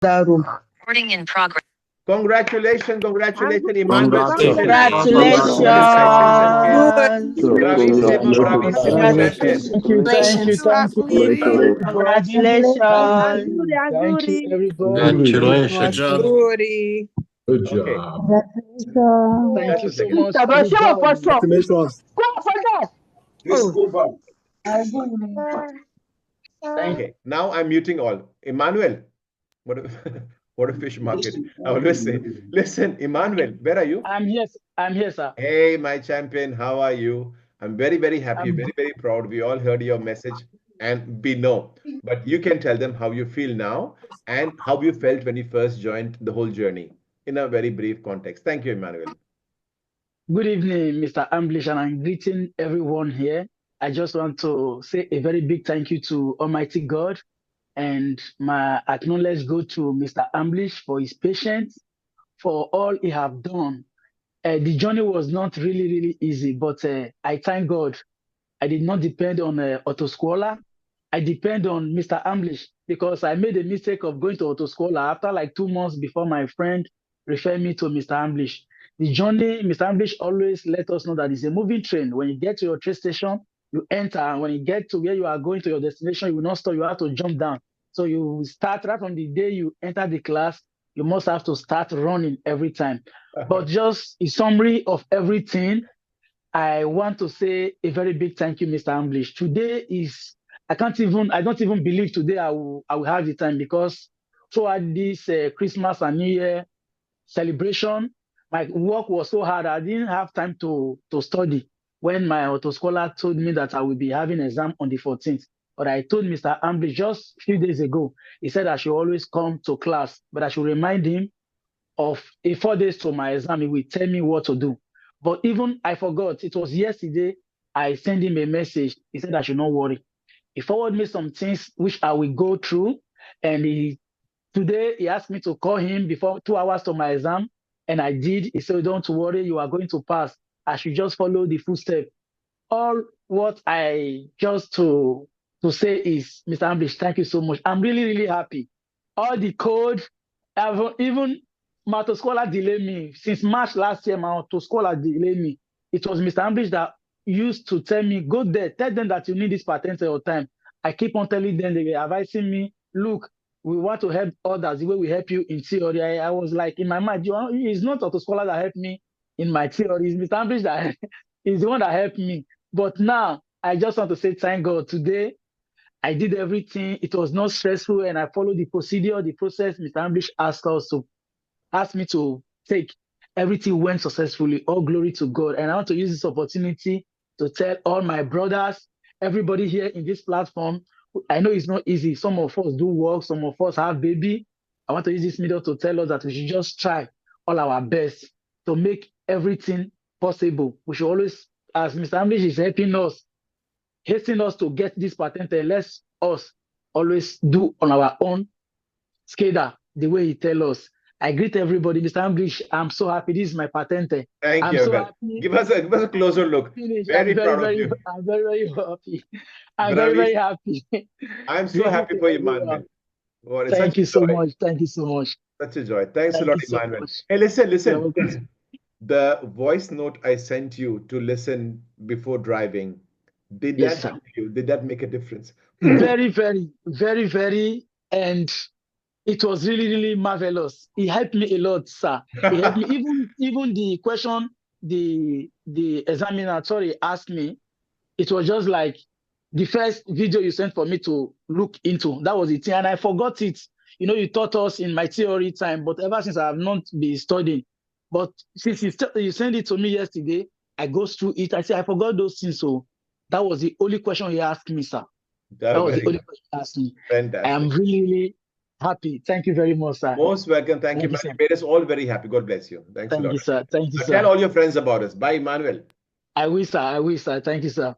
room. Recording in progress. Congratulations, Emmanuel. Congratulations. Very exciting. Congratulations. Thank you, everybody. Congratulations. Good Okay. job. Thank Just you a so second. much. Congratulations. Okay. Now I'm muting all. Emmanuel, what a, what a fish market. I always say, listen, Emmanuel, where are you? I'm here, sir. Hey, my champion, how are you? I'm very, very happy, very, very proud. We all heard your message and we know. But you can tell them how you feel now and how you felt when you first joined the whole journey in a very brief context. Thank you, Emmanuel. Good evening, Mr. Ambrish, and I'm greeting everyone here. I just want to say a very big thank you to Almighty God, and my acknowledge go to Mr. Ambrish for his patience, for all he have done. The journey was not really easy, but I thank God. I did not depend on Autoscola. I depend on Mr. Ambrish because I made a mistake of going to Autoscola after like 2 months before my friend referred me to Mr. Ambrish. The journey, Mr. Ambrish always let us know that it's a moving train. When you get to your train station, you enter, and when you get to where you are going to your destination, you will not stop. You have to jump down. So you start right from the day you enter the class. You must have to start running every time. But just a summary of everything, I want to say a very big thank you, Mr. Ambrish. Today is I don't even believe today I will have the time because throughout this Christmas and New Year celebration, my work was so hard. I didn't have time to study. When my autoscholar told me that I will be having exam on the 14th, but I told Mr. Ambrish just a few days ago, he said I should always come to class, but I should remind him of 4 days to my exam. He will tell me what to do. But even I forgot. It was yesterday. I sent him a message. He said I should not worry. He forwarded me some things which I will go through. And today he asked me to call him before 2 hours to my exam. And I did. He said, don't worry, you are going to pass. I should just follow the footstep. All what I just to say is, Mr. Ambrish, thank you so much. I'm really happy. All the code, even my autoscholar delayed me. Since March last year, my autoscholar delayed me. It was Mr. Ambrish that used to tell me, go there, tell them that you need this patent all the time. I keep on telling them, they were advising me, look, we want to help others the way we help you in theory. I was like, in my mind, it's not autoscholar that helped me in my theory. It's Mr. Ambrish that is the one that helped me. But now, I just want to say thank God. Today, I did everything. It was not stressful, and I followed the procedure, the process Mr. Ambrish asked me to take. Everything went successfully. All glory to God. And I want to use this opportunity to tell all my brothers, everybody here in this platform, I know it's not easy. Some of us do work. Some of us have baby. I want to use this medium to tell us that we should just try all our best to make everything possible. We should always, as Mr. Ambrish is helping us, hastening us to get this patent, let us always do on our own schedule the way he tells us. I greet everybody. Mr. Ambrish, I'm so happy. This is my patente. Thank you. So happy. Give us a closer look. Very proud of you. I'm very happy. I'm very happy. I'm so happy for you, Emmanuel. Thank you so much. Thank you so much. Such a joy. Thanks a lot, Emmanuel. Hey, listen. The voice note I sent you to listen before driving, did that help you? Did that make a difference? Very, and it was really marvelous. It helped me a lot, sir. It helped me. Even the question the examiner asked me, it was just like the first video you sent for me to look into. That was the thing, and I forgot it. You taught us in my theory time, but ever since I have not been studying. But since you sent it to me yesterday, I go through it. I say I forgot those things. So that was the only question he asked me, sir. That was the only question he asked me. Fantastic. I am really happy. Thank you very much, sir. Most welcome. Thank you. Made us all very happy. God bless you. Thanks a lot. Thank you, sir. Thank you, sir. Tell all your friends about us. Bye, Emmanuel. I will, sir. Thank you, sir.